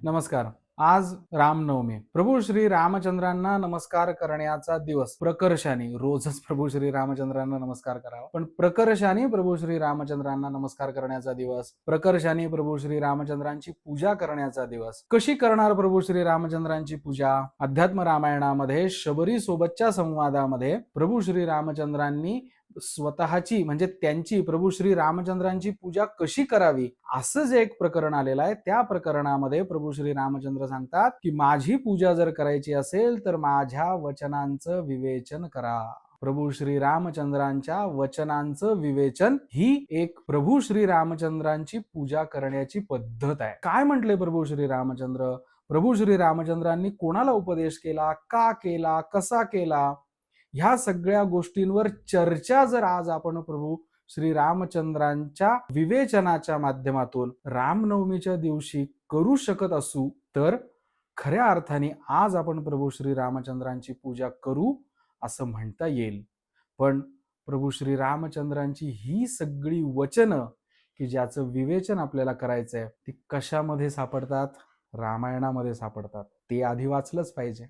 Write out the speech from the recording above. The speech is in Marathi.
नमस्कार. आज रामनवमी. प्रभू श्री रामचंद्रांना नमस्कार करण्याचा दिवस. प्रकर्षाने रोजच प्रभू श्री रामचंद्रांना नमस्कार करावा, पण प्रकर्षाने प्रभू श्री रामचंद्रांना नमस्कार करण्याचा दिवस. प्रकर्षाने प्रभू श्री रामचंद्रांची पूजा करण्याचा दिवस. कशी करणार प्रभू श्री रामचंद्रांची पूजा? अध्यात्म रामायणामध्ये शबरी सोबतच्या संवादामध्ये प्रभू श्री रामचंद्रांनी स्वतःची म्हणजे त्यांची प्रभू श्री रामचंद्रांची पूजा कशी करावी असं जे एक प्रकरण आलेलं आहे, त्या प्रकरणामध्ये प्रभू श्री रामचंद्र सांगतात की माझी पूजा जर करायची असेल तर माझ्या वचनांचं विवेचन करा. प्रभू श्री रामचंद्रांच्या वचनांचं विवेचन ही एक प्रभू श्री रामचंद्रांची पूजा करण्याची पद्धत आहे. काय म्हटले प्रभू श्री रामचंद्र? प्रभू श्री रामचंद्रांनी कोणाला उपदेश केला, का केला, कसा केला, ह्या सगळ्या गोष्टींवर चर्चा जर आज आपण प्रभू श्री रामचंद्रांच्या विवेचनाच्या माध्यमातून रामनवमीच्या दिवशी करू शकत असू तर खऱ्या अर्थाने आज आपण प्रभू श्री रामचंद्रांची पूजा करू असं म्हणता येईल. पण प्रभू श्री रामचंद्रांची ही सगळी वचनं की ज्याचं विवेचन आपल्याला करायचंय ती कशामध्ये सापडतात? रामायणामध्ये सापडतात. ते आधी वाचलंच पाहिजे.